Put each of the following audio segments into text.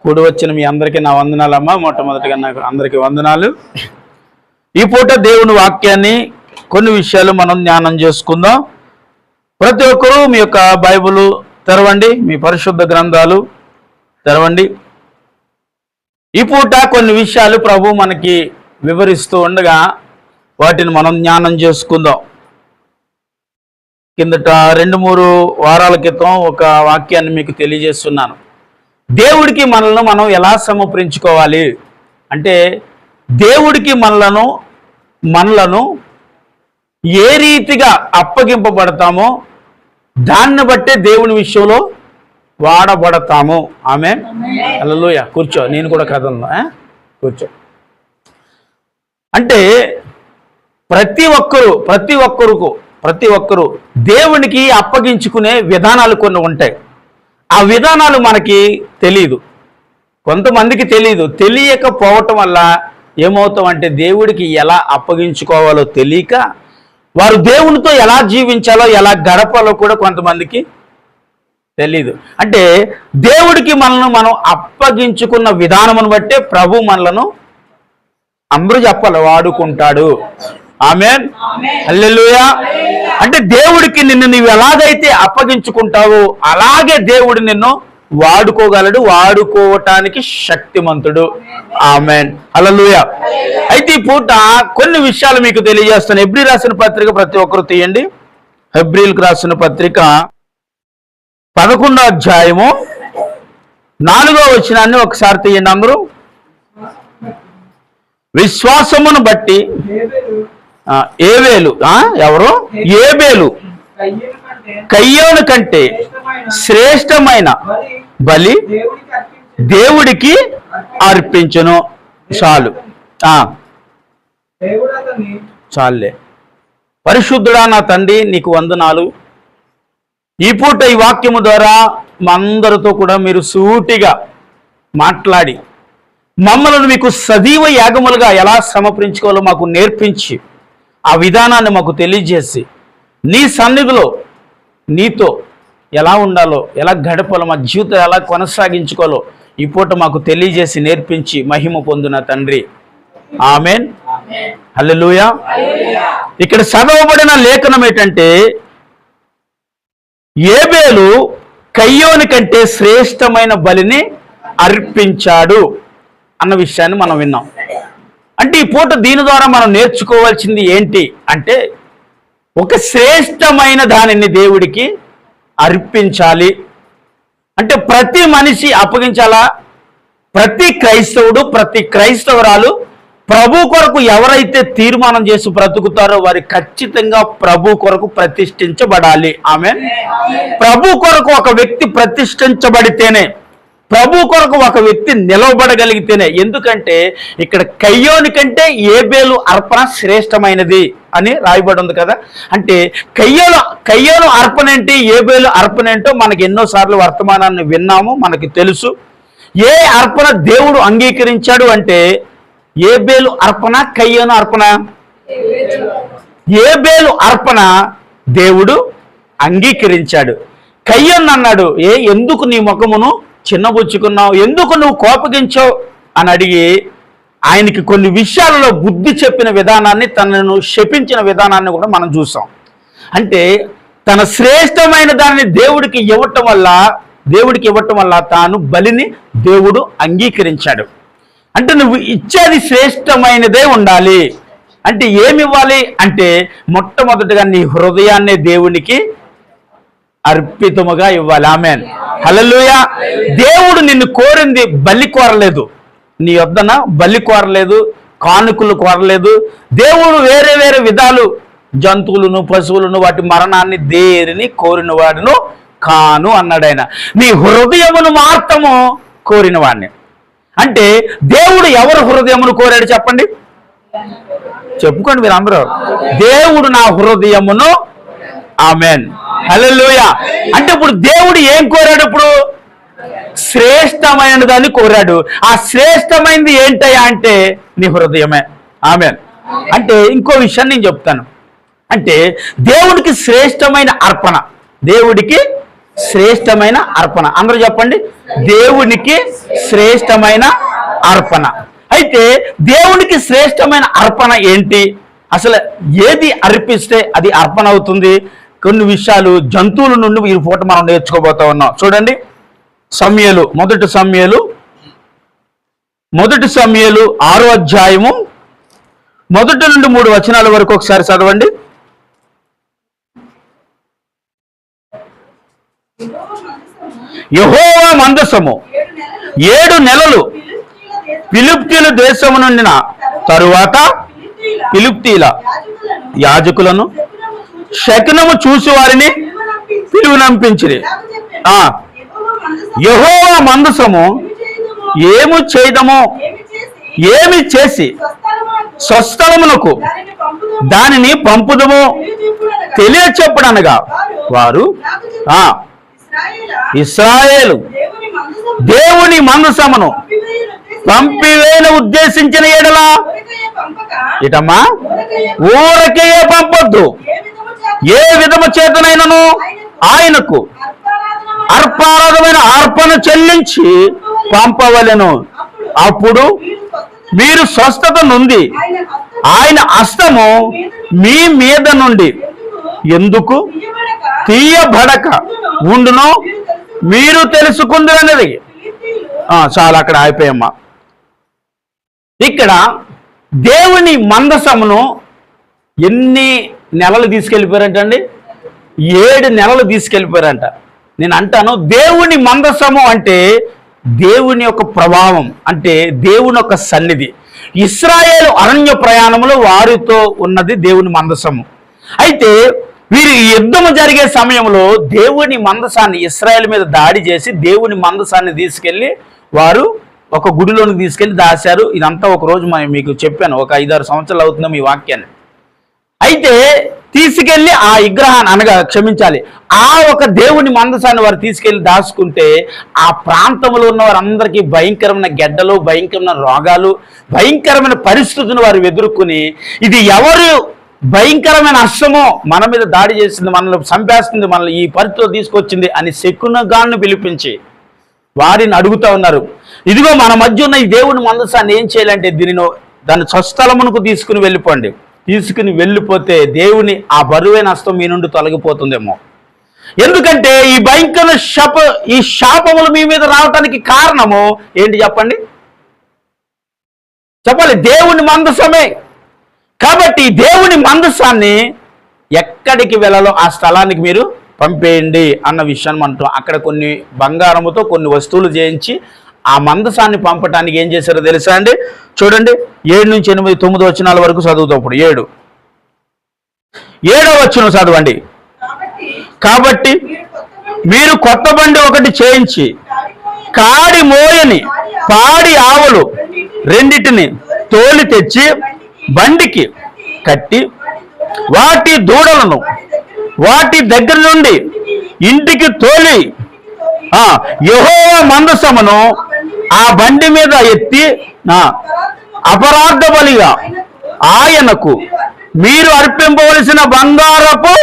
కూడి వచ్చిన మీ అందరికీ నా వందనాలమ్మా. మొట్టమొదటిగా నాకు అందరికీ వందనాలు. ఈ పూట దేవుని వాక్యాన్ని కొన్ని విషయాలు మనం ధ్యానం చేసుకుందాం. ప్రతి ఒక్కరూ మీ యొక్క బైబిల్ తెరవండి, మీ పరిశుద్ధ గ్రంథాలు తెరవండి. ఈ పూట కొన్ని విషయాలు ప్రభు మనకి వివరిస్తూ ఉండగా వాటిని మనం ధ్యానం చేసుకుందాం. కిందట 2-3 వారాల క్రితం ఒక వాక్యాన్ని మీకు తెలియజేస్తున్నాను. దేవుడికి మనలను మనం ఎలా సమర్పించుకోవాలి అంటే, దేవుడికి మనలను ఏ రీతిగా అప్పగింపబడతామో దాన్ని బట్టే దేవుని విషయంలో వాడబడతాము. ఆమేన్. హల్లెలూయా. కూర్చో, నేను కూడా కదలను. కూర్చో. అంటే ప్రతి ఒక్కరు దేవునికి అప్పగించుకునే విధానాలు కొన్ని ఉంటాయి. ఆ విధానాలు మనకి తెలియదు, కొంతమందికి తెలియదు. తెలియకపోవటం వల్ల ఏమవుతామంటే దేవుడికి ఎలా అప్పగించుకోవాలో తెలియక వారు దేవునితో ఎలా జీవించాలో ఎలా గడపాలో కూడా కొంతమందికి తెలీదు. అంటే దేవుడికి మనం అప్పగించుకున్న విధానమును బట్టే ప్రభు మనలను అందరూ చెప్పాలి వాడుకుంటాడు. ఆమేన్. హల్లెలూయా. అంటే దేవుడికి నీవు ఎలాగైతే అప్పగించుకుంటావో అలాగే దేవుడు నిన్ను వాడుకోగలడు, వాడుకోవటానికి శక్తిమంతుడు. ఆమేన్. హల్లెలూయా. అయితే ఈ పూట కొన్ని విషయాలు మీకు తెలియజేస్తాను. హెబ్రీ రాసిన పత్రిక ప్రతి ఒక్కరు తీయండి. హెబ్రీలకు రాసిన పత్రిక 11వ అధ్యాయము 4వ వచనాన్ని ఒకసారి తీయండి అందరూ. విశ్వాసమును బట్టి ఏబేలు కయ్యోను కంటే శ్రేష్టమైన బలి దేవుడికి అర్పించును. చాలే. పరిశుద్ధుడా నా తండ్రి, నీకు వందనాలు. ఈ పూట ఈ వాక్యము ద్వారా మా అందరితో కూడా మీరు సూటిగా మాట్లాడి మమ్మల్ని మీకు సజీవ యాగములుగా ఎలా సమర్పించుకోవాలో మాకు నేర్పించి ఆ విధానాన్ని మాకు తెలియజేసి నీ సన్నిధిలో నీతో ఎలా ఉండాలో, ఎలా గడపాలో, మా జీవితం ఎలా కొనసాగించుకోవాలో ఈ పూట మాకు తెలియజేసి నేర్పించి మహిమ పొందున తండ్రి. ఆమేన్. హల్లెలూయా. ఇక్కడ చదవబడిన లేఖనం ఏంటంటే, ఏబేలు కయ్యోని కంటే శ్రేష్టమైన బలిని అర్పించాడు అన్న విషయాన్ని మనం విన్నాం. అంటే ఈ పూట దీని ద్వారా మనం నేర్చుకోవాల్సింది ఏంటి అంటే, ఒక శ్రేష్టమైన దానిని దేవుడికి అర్పించాలి. అంటే ప్రతి మనిషి అప్పగించాలా. ప్రతి క్రైస్తవుడు, ప్రతి క్రైస్తవురాలు ప్రభు కొరకు ఎవరైతే తీర్మానం చేసి బ్రతుకుతారో వారి ఖచ్చితంగా ప్రభు కొరకు ప్రతిష్ఠించబడాలి. ఆమేన్. ప్రభు కొరకు ఒక వ్యక్తి ప్రతిష్ఠించబడితేనే, ప్రభు కొరకు ఒక వ్యక్తి నిలవబడగలిగితేనే. ఎందుకంటే ఇక్కడ కయ్యోని కంటే ఏబేలు అర్పణ శ్రేష్టమైనది అని రాయబడి ఉంది కదా. అంటే కయ్యోను అర్పణ ఏంటి, ఏబేలు అర్పణ ఏంటో మనకి ఎన్నోసార్లు వర్తమానాన్ని విన్నాము, మనకి తెలుసు. ఏ అర్పణ దేవుడు అంగీకరించాడు అంటే ఏబేలు అర్పణ, కయ్యోను అర్పణ. ఏబేలు అర్పణ దేవుడు అంగీకరించాడు. కయ్యోను అన్నాడు, ఎందుకు నీ ముఖమును చిన్నబుచ్చుకున్నావు, ఎందుకు నువ్వు కోపగించావు అని అడిగి ఆయనకి కొన్ని విషయాలలో బుద్ధి చెప్పిన విధానాన్ని, తనను శపించిన విధానాన్ని కూడా మనం చూసాం. అంటే తన శ్రేష్టమైన దాన్ని దేవుడికి ఇవ్వటం వల్ల తాను బలిని దేవుడు అంగీకరించాడు. అంటే నువ్వు ఇచ్చేది శ్రేష్టమైనదే ఉండాలి. అంటే ఏమి ఇవ్వాలి అంటే, మొట్టమొదటిగా నీ హృదయాన్ని దేవునికి అర్పితముగా ఇవ్వాలి. ఆమేన్. హల్లెలూయా. దేవుడు నిన్ను కోరింది బలి కోరలేదు, నీ వద్దన బలి కోరలేదు, కానుకలు కోరలేదు. దేవుడు వేరే వేరే విధాలు, జంతువులను, పశువులను, వాటి మరణాన్ని దేనిని కోరిన వాడును కాను అన్నాడు ఆయన. నీ హృదయమును మాత్రము కోరిన వాడిని. అంటే దేవుడు ఎవరు హృదయమును కోరాడు చెప్పండి, చెప్పుకోండి మీరు అందరూ. దేవుడు నా హృదయమును. ఆమేన్. హల్లెలూయా. అంటే ఇప్పుడు దేవుడు ఏం కోరాడు? ఇప్పుడు శ్రేష్టమైన దాన్ని కోరాడు. ఆ శ్రేష్టమైనది ఏంటయ్యా అంటే నీ హృదయమే. ఆమేన్. అంటే ఇంకో విషయం నేను చెప్తాను. అంటే దేవుడికి శ్రేష్టమైన అర్పణ, దేవుడికి శ్రేష్టమైన అర్పణ. అందరూ చెప్పండి, దేవునికి శ్రేష్టమైన అర్పణ. అయితే దేవునికి శ్రేష్టమైన అర్పణ ఏంటి? అసలు ఏది అర్పిస్తే అది అర్పణ అవుతుంది? కొన్ని విషయాలు జంతువుల నుండి ఈ పూట మనం నేర్చుకోబోతా ఉన్నాం. చూడండి, మొదటి సమూయేలు 6వ అధ్యాయము 1 నుండి 3 వచనాల వరకు ఒకసారి చదవండి. యెహోవా మందసము 7 నెలలు ఫిలిష్తీయుల దేశము నుండిన తరువాత ఫిలిష్తీయుల యాజకులను శకునము చూసి వారిని పిలువనంపించిరి. యెహోవా మందసము ఏమి చేసి స్వస్థలమునకు దానిని పంపుదము తెలియచెప్పుడనగా వారు ఇశ్రాయేలు దేవుని మందసమును పంపివేన ఉద్దేశించిన ఎడల ఇటమ్మా ఊరకే పంపొద్దు, ఏ విధము చేతనైనను ఆయనకు అర్పారాధమైన అర్పణ చెల్లించి పంపవలెను. అప్పుడు మీరు స్వస్థత నుండి ఆయన హస్తము మీ మీద నుండి ఎందుకు తీయబడక ఉండునో మీరు తెలుసుకుందరన్నది. చాలా అక్కడ అయిపోయమ్మా. ఇక్కడ దేవుని మందసమును ఎన్ని నెలలు తీసుకెళ్ళిపోయారంటండి? 7 నెలలు తీసుకెళ్ళిపోయారంట. నేను అంటాను, దేవుని మందసము అంటే దేవుని యొక్క ప్రభావం, అంటే దేవుని యొక్క సన్నిధి. ఇశ్రాయేలు అరణ్య ప్రయాణంలో వారితో ఉన్నది దేవుని మందసము. అయితే వీరి యుద్ధము జరిగే సమయంలో దేవుని మందసాన్ని ఇశ్రాయేలు మీద దాడి చేసి దేవుని మందసాన్ని తీసుకెళ్ళి వారు ఒక గుడిలోనికి తీసుకెళ్ళి దాచారు. ఇదంతా ఒక రోజు మీకు చెప్పాను, ఒక 5-6 సంవత్సరాలు అవుతుందో మీ వాక్యాన్ని. అయితే తీసుకెళ్ళి ఆ విగ్రహాన్ని ఆ ఒక దేవుని మందసాన్ని వారు తీసుకెళ్లి దాచుకుంటే ఆ ప్రాంతంలో ఉన్న వారందరికీ భయంకరమైన గెడ్డలు, భయంకరమైన రోగాలు, భయంకరమైన పరిస్థితులను వారు ఎదుర్కొని, ఇది ఎవరు భయంకరమైన హస్తమో మన మీద దాడి చేసింది, మనల్ని చంపేస్తుంది, మనల్ని ఈ పరిస్థితిలో తీసుకొచ్చింది అని శకునగాన్ని పిలిపించి వారిని అడుగుతా ఉన్నారు. ఇదిగో మన మధ్య ఉన్న ఈ దేవుని మందసాన్ని ఏం చేయాలంటే దాని స్వస్థలమునకు తీసుకుని వెళ్ళిపోతే దేవుని ఆ బరువైన హస్తం మీ నుండి తొలగిపోతుందేమో. ఎందుకంటే ఈ భయంకర ఈ శాపములు మీ మీద రావటానికి కారణము ఏంటి చెప్పండి? చెప్పాలి, దేవుని మందసమే. కాబట్టి దేవుని మందసాన్ని ఎక్కడికి వెళ్ళాలో ఆ స్థలానికి మీరు పంపేయండి అన్న విషయాన్ని అంటాం. అక్కడ కొన్ని బంగారముతో కొన్ని వస్తువులు చేయించి ఆ మందసాన్ని పంపటానికి ఏం చేశారో తెలుసా అండి? చూడండి, 7 నుంచి 8, 9 వచనాల వరకు చదువుతాప్పుడు 7వ వచనం చదవండి. కాబట్టి మీరు కొత్త బండి ఒకటి చేయించి కాడి మోయని పాడి ఆవులు 2 తోలి తెచ్చి బండికి కట్టి వాటి దూడలను వాటి దగ్గర నుండి ఇంటికి తోలి యెహోవా మందసమును ఆ బండి మీద ఎత్తి అపరాధ బలిగా ఆయనకు మీరు అర్పింపవలసిన బంగారపు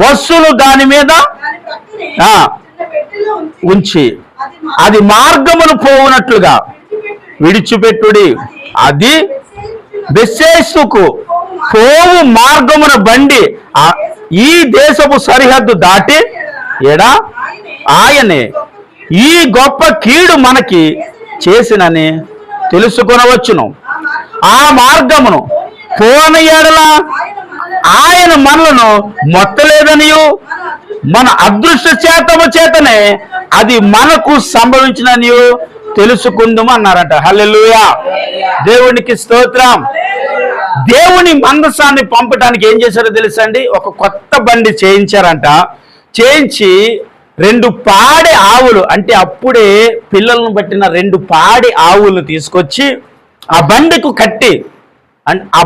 వస్తువులు దాని మీద ఉంచి అది మార్గమును పోవునట్లుగా విడిచిపెట్టుడి. అది బెసేసుకు పోవు మార్గమున బండి ఈ దేశపు సరిహద్దు దాటి ఆయనే ఈ గొప్ప కీడు మనకి చేసినని తెలుసుకొనవచ్చును. ఆ మార్గమును పోని ఎడల ఆయన మనలను మొత్తలేదనియు మన అదృష్ట చేతనే అది మనకు సంభవించిననియు తెలుసుకుందాము అన్నారంట. హల్లెలూయా, దేవునికి స్తోత్రం. దేవుని మందసాన్ని పంపడానికి ఏం చేశారో తెలుసండి? ఒక కొత్త బండి చేయించారంట. చేయించి 2 పాడి ఆవులు, అంటే అప్పుడే పిల్లలను పట్టిన 2 పాడి ఆవులను తీసుకొచ్చి ఆ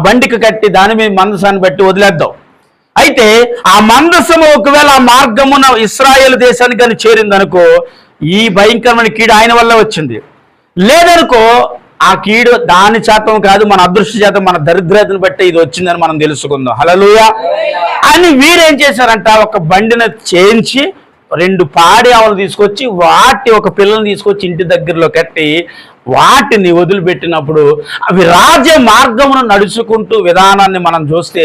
బండికి కట్టి దాని మీద మందసాన్ని బట్టి వదిలేద్దాం. అయితే ఆ మందసము ఒకవేళ ఆ మార్గమున ఇశ్రాయేలు దేశానికి కానీ చేరిందనుకో, ఈ భయంకరమైన కీడు ఆయన వల్ల వచ్చింది. లేదనుకో ఆ కీడు దాని శాతం కాదు, మన అదృష్ట శాతం, మన దరిద్రతను బట్టి ఇది వచ్చిందని మనం తెలుసుకుందాం. హల్లెలూయా అని వీరేం చేశారంట? ఒక బండిని చేయించి రెండు పాడి ఆవులు తీసుకొచ్చి వాటి ఒక పిల్లని తీసుకొచ్చి ఇంటి దగ్గరలో కట్టి వాటిని వదిలిపెట్టినప్పుడు అవి రాజ మార్గమును నడుచుకుంటూ విధానాన్ని మనం చూస్తే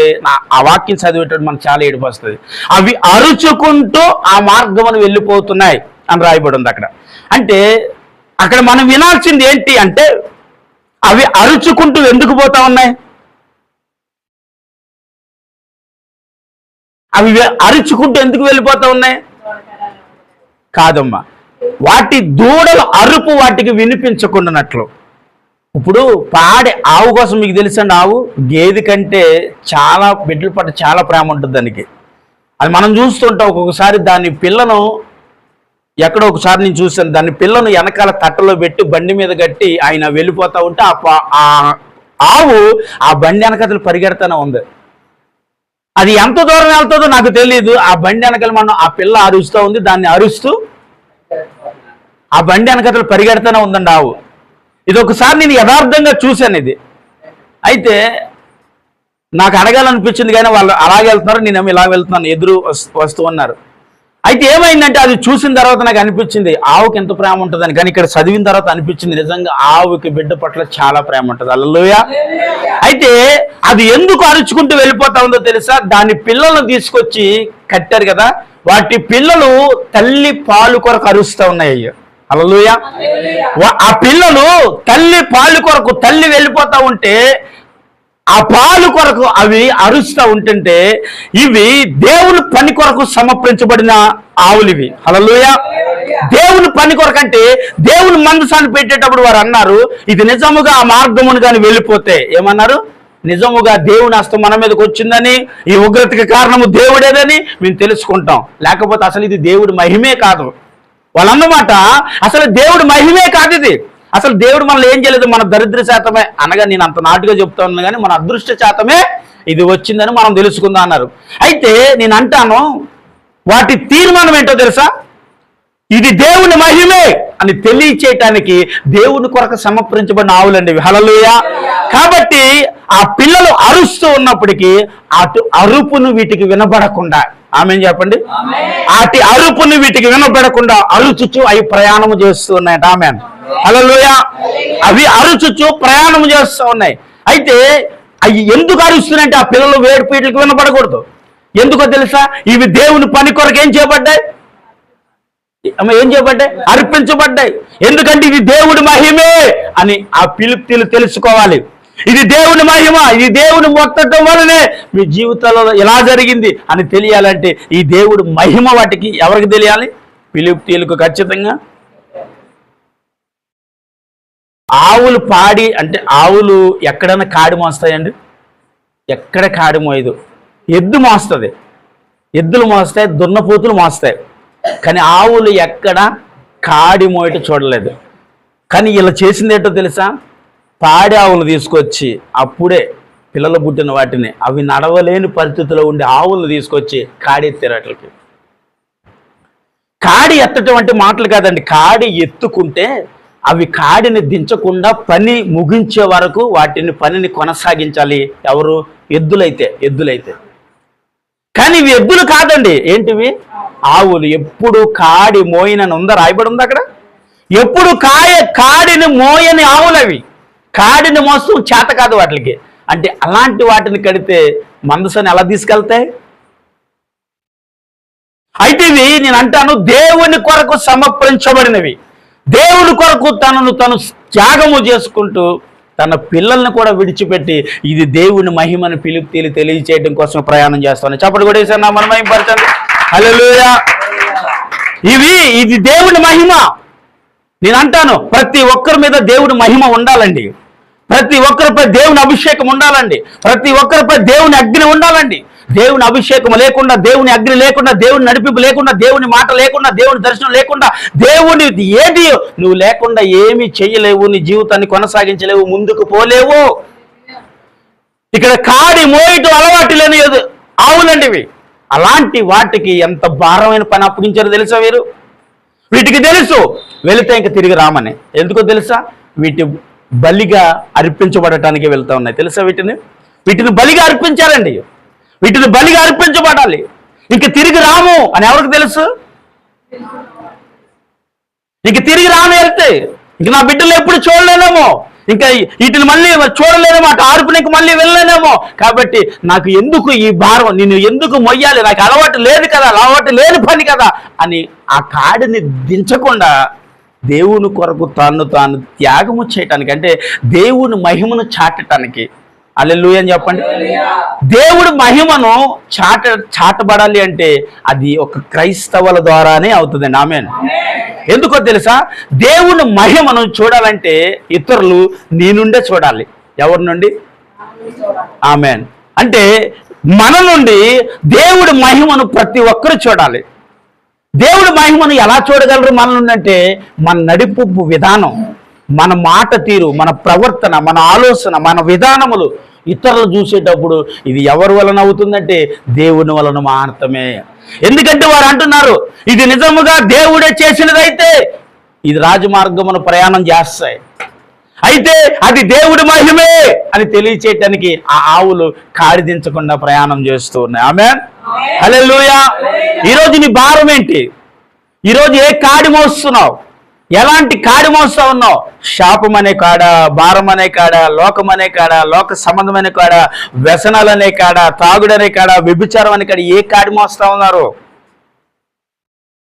ఆ వాక్యం చదివేటప్పుడు మనకు చాలా ఏడుపు వస్తుంది. అవి అరుచుకుంటూ ఆ మార్గమును వెళ్ళిపోతున్నాయి అని రాయబడి ఉంది అక్కడ. అంటే అక్కడ మనం వినాల్సింది ఏంటి అంటే, అవి అరుచుకుంటూ ఎందుకు పోతా ఉన్నాయి? అవి అరుచుకుంటూ ఎందుకు వెళ్ళిపోతా ఉన్నాయి? కాదమ్మా, వాటి దూడల అరుపు వాటికి వినిపించకుండానట్లు. ఇప్పుడు పాడే ఆవు కోసం మీకు తెలుసండి, ఆవు గేదె కంటే చాలా బిడ్డల పట్ల చాలా ప్రేమ ఉంటుంది దానికి. అది మనం చూస్తుంటాం. ఒక్కొక్కసారి దాని పిల్లను ఎక్కడో ఒకసారి నేను చూశాను, దాని పిల్లను వెనకాల తట్టలో పెట్టి బండి మీద కట్టి ఆయన వెళ్ళిపోతూ ఉంటే ఆ ఆవు ఆ బండి వెనకతలు పరిగెడతానే ఉంది. అది ఎంత దూరం వెళ్తుందో నాకు తెలియదు. ఆ బండి వెనకలు మనం ఆ పిల్ల అరుస్తూ ఉంది, దాన్ని అరుస్తూ ఆ బండి వెనకతలు పరిగెడతానే ఉందండి ఆవు. ఇది ఒకసారి నేను యథార్థంగా చూశాను ఇది. అయితే నాకు అడగాలనిపించింది, కానీ వాళ్ళు అలాగే వెళ్తున్నారు, నేనేమో ఇలా వెళ్తున్నాను, ఎదురు వస్తూ ఉన్నారు. అయితే ఏమైందంటే అది చూసిన తర్వాత నాకు అనిపించింది ఆవుకి ఎంత ప్రేమ ఉంటుందని. కానీ ఇక్కడ చదివిన తర్వాత అనిపించింది నిజంగా ఆవుకి బిడ్డ పట్ల చాలా ప్రేమ ఉంటుంది. హల్లెలూయా. అయితే అది ఎందుకు అరుచుకుంటూ వెళ్ళిపోతా ఉందో తెలుసా? దాని పిల్లలను తీసుకొచ్చి కట్టారు కదా, వాటి పిల్లలు తల్లి పాలు కొరకు అరుస్తూ ఉన్నాయి. హల్లెలూయా. ఆ పిల్లలు తల్లి పాలు కొరకు, తల్లి వెళ్ళిపోతా ఉంటే ఆ పాలు కొరకు అవి అరుస్తూ ఉంటుంటే, ఇవి దేవుని పని కొరకు సమర్పించబడిన ఆవులు ఇవి. హల్లెలూయా. దేవుని పని కొరకు అంటే దేవుని మందసాన్ని పెట్టేటప్పుడు వారు అన్నారు, ఇది నిజముగా ఆ మార్గమును కానీ వెళ్ళిపోతే ఏమన్నారు? నిజముగా దేవుని హస్తం మన మీదకి వచ్చిందని, ఈ ఉగ్రతకి కారణము దేవుడేదని మేము తెలుసుకుంటాం. లేకపోతే అసలు ఇది దేవుడి మహిమే కాదు. వాళ్ళన్నమాట అసలు దేవుడి మహిమే కాదు ఇది. అసలు దేవుడు మనల్ని ఏం చేయలేదు, మన దరిద్ర శాతమే అనగా నేను అంత నాటుగా చెప్తా ఉన్నాను, కానీ మన అదృష్ట శాతమే ఇది వచ్చిందని మనం తెలుసుకుందాం అన్నారు. అయితే నేను అంటాను, వాటి తీర్మానం ఏంటో తెలుసా? ఇది దేవుని మహిమే అని తెలియచేయటానికి దేవుని కొరకు సమర్పించబడిన ఆవులండి. హల్లెలూయా. కాబట్టి ఆ పిల్లలు అరుస్తూ ఉన్నప్పటికీ అటు అరుపును వీటికి వినబడకుండా, ఆమేన్ చెప్పండి, అటు అరుపును వీటికి వినబడకుండా అరుచుచు అవి ప్రయాణం చేస్తూ ఉన్నాయట. ఆమేన్. హల్లెలూయా. అవి అరుచుచు ప్రయాణం చేస్తూ ఉన్నాయి. అయితే అవి ఎందుకు అరుస్తున్నాయంటే ఆ పిల్లలు వేడిపీటలకు వినపడకూడదు. ఎందుకో తెలుసా? ఇవి దేవుని పని కొరకు ఏం చేయబడ్డాయి? అర్పించబడ్డాయి. ఎందుకంటే ఇది దేవుడి మహిమే అని ఆ పిలుపులు తెలుసుకోవాలి. ఇది దేవుని మహిమ, ఇది దేవుని మొత్తటం వల్లనే మీ జీవితంలో ఎలా జరిగింది అని తెలియాలంటే ఈ దేవుడి మహిమ వాటికి ఎవరికి తెలియాలి? పిలుపులకు ఖచ్చితంగా. ఆవులు పాడి అంటే ఆవులు ఎక్కడైనా కాడి మోస్తాయండి? ఎక్కడ కాడి మోయదు. ఎద్దు మోస్తుంది, ఎద్దులు మోస్తాయి, దున్నపోతులు మోస్తాయి. కానీ ఆవులు ఎక్కడ కాడి మోయట చూడలేదు. కానీ ఇలా చేసింది ఏంటో తెలుసా? పాడి ఆవులు తీసుకొచ్చి అప్పుడే పిల్లలు పుట్టిన వాటిని అవి నడవలేని పరిస్థితిలో ఉండే ఆవులు తీసుకొచ్చి కాడి ఎత్తారు. వాటికి కాడి ఎత్తటం అంటే మాటలు కాదండి. కాడి ఎత్తుకుంటే అవి కాడిని దించకుండా పని ముగించే వరకు వాటిని పనిని కొనసాగించాలి. ఎవరు? ఎద్దులైతే. కానీ ఇవి ఎద్దులు కాదండి. ఏంటివి? ఆవులు. ఎప్పుడు కాడి మోయనని ఉందా? రాయబడి ఉంది అక్కడ. ఎప్పుడు కాడిని మోయని ఆవులు అవి. కాడిని మోస్తూ చేత కాదు వాటికి. అంటే అలాంటి వాటిని కడితే మందసాన్ని ఎలా తీసుకెళ్తాయి? అయితే ఇవి నేను అంటాను దేవుని కొరకు సమర్పించబడినవి. దేవుని కొరకు తనను తను త్యాగము చేసుకుంటూ తన పిల్లల్ని కూడా విడిచిపెట్టి ఇది దేవుని మహిమను పిలుపు తెలియచేయడం కోసం ప్రయాణం చేస్తాను. చప్పటి కూడా వేసాను, మన మహిమపరచండి. హల్లెలూయా. ఇది దేవుని మహిమ. నేను అంటాను ప్రతి ఒక్కరి మీద దేవుని మహిమ ఉండాలండి. ప్రతి ఒక్కరిపై దేవుని అభిషేకం ఉండాలండి. ప్రతి ఒక్కరిపై దేవుని అగ్ని ఉండాలండి. దేవుని అభిషేకం లేకుండా, దేవుని అగ్ని లేకుండా, దేవుని నడిపింపు లేకుండా, దేవుని మాట లేకుండా, దేవుని దర్శనం లేకుండా, దేవుని ఏది నువ్వు లేకుండా ఏమీ చెయ్యలేవు. నీ జీవితాన్ని కొనసాగించలేవు, ముందుకు పోలేవు. ఇక్కడ కాడి మోయటం అలవాటు లేని ఆవులండి ఇవి. అలాంటి వాటికి ఎంత భారమైన పని అప్పగించారో తెలుసా వీరు? వీటికి తెలుసు వెళితే ఇంక తిరిగి రామని. ఎందుకో తెలుసా? వీటి బలిగా అర్పించబడటానికి వెళ్తా ఉన్నాయి. తెలుసా? వీటిని బలిగా అర్పించాలండి. వీటిని బలిగా అర్పించబడాలి. ఇంక తిరిగి రాము అని ఎవరికి తెలుసు? ఇంక తిరిగి రాని వెళ్తే ఇంక నా బిడ్డలు ఎప్పుడు చూడలేనేమో, ఇంకా వీటిని మళ్ళీ చూడలేనేమో, అటు ఆరుపునికి మళ్ళీ వెళ్ళలేనేమో. కాబట్టి నాకు ఎందుకు ఈ భారం, నేను ఎందుకు మొయ్యాలి, నాకు అలవాటు లేదు కదా, అలవాటు లేని పని కదా అని ఆ కాడిని దించకుండా దేవుని కొరకు తాను త్యాగము చేయటానికి, అంటే దేవుని మహిమను చాటటానికి. హల్లెలూయా అని చెప్పండి. దేవుడి మహిమను చాటబడాలి అంటే అది ఒక క్రైస్తవుల ద్వారానే అవుతుందండి. ఆమేన్. ఎందుకో తెలుసా, దేవుని మహిమను చూడాలంటే ఇతరులు నీ నుండే చూడాలి. ఎవరి నుండి? ఆమేన్. అంటే మన నుండి దేవుడి మహిమను ప్రతి ఒక్కరు చూడాలి. దేవుడి మహిమను ఎలా చూడగలరు మన నుండి అంటే మన నడిపు విధానం, మన మాట తీరు, మన ప్రవర్తన, మన ఆలోచన, మన విధానములు ఇతరులు చూసేటప్పుడు ఇది ఎవరి వలన అవుతుందంటే దేవుని వలన మాత్రమే. ఎందుకంటే వారు అంటున్నారు ఇది నిజముగా దేవుడే చేసినదైతే ఇది రాజమార్గమును ప్రయాణం చేస్తాయి, అయితే అది దేవుడి మహిమే అని తెలియచేయటానికి ఆ ఆవులు కాడిదించకుండా ప్రయాణం చేస్తూ ఉన్నాయి. ఆమేన్. హల్లెలూయా. ఈరోజు నీ భారం ఏంటి? ఈరోజు ఏ కాడి మోస్తున్నావు? ఎలాంటి కాడి మోస్తా ఉన్నావు? శాపం అనే కాడ, భారం అనే కాడ, లోకం అనే కాడ, లోక సంబంధమైన కాడ, వ్యసనాలు అనే కాడ, తాగుడనే కాడ, వ్యభిచారం అనే కాడ, ఏ కాడి మోస్తా ఉన్నారు?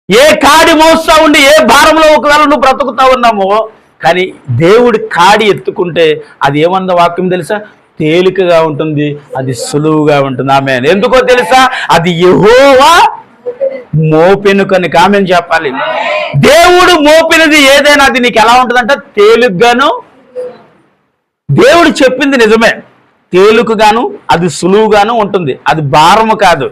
ఏ కాడి మోస్తా ఉండి ఏ భారంలో ఒకవేళ నువ్వు బ్రతుకుతా ఉన్నామో, కానీ దేవుడి కాడి ఎత్తుకుంటే అది ఏమన్న వాక్యం తెలుసా? తేలికగా ఉంటుంది, అది సులువుగా ఉంటుంది. ఆమేన్. ఎందుకో తెలుసా? అది యెహోవా మోపెను కనుక. ఆమేన్ చెప్పాలి. దేవుడు మోపినది ఏదైనా అది నీకు ఎలా ఉంటుందంట? తేలిగ్గాను. దేవుడు చెప్పింది నిజమే, తేలికగాను అది సులువుగాను ఉంటుంది, అది భారము కాదు.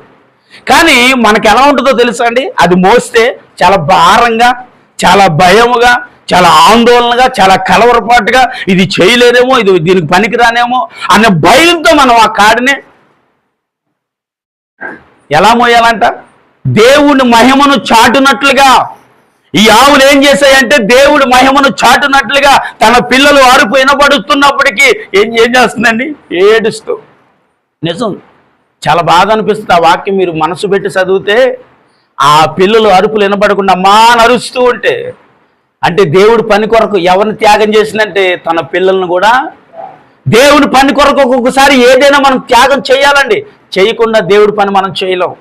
కానీ మనకు ఎలా ఉంటుందో తెలుసా అండి? అది మోస్తే చాలా భారంగా, చాలా భయముగా, చాలా ఆందోళనగా, చాలా కలవరపాటుగా, ఇది చేయలేదేమో, ఇది దీనికి పనికిరానేమో అనే భయంతో మనం ఆ కాడిని ఎలా మోయాలంట? దేవుని మహిమను చాటునట్లుగా. ఈ ఆవులు ఏం చేశాయంటే దేవుడి మహిమను చాటునట్లుగా తన పిల్లలు అరుపు వినబడుతున్నప్పటికీ ఏం చేస్తుందండి? ఏడుస్తూ. నిజం, చాలా బాధ అనిపిస్తుంది ఆ వాక్యం మీరు మనసు పెట్టి చదివితే. ఆ పిల్లలు అరుపులు వినబడకుండా అమ్మా అని అరుస్తూ ఉంటే, అంటే దేవుడి పని కొరకు ఎవరిని త్యాగం చేసిందంటే తన పిల్లలను కూడా. దేవుడి పని కొరకు ఒక్కొక్కసారి ఏదైనా మనం త్యాగం చేయాలండి, చేయకుండా దేవుడి పని మనం చేయలేం.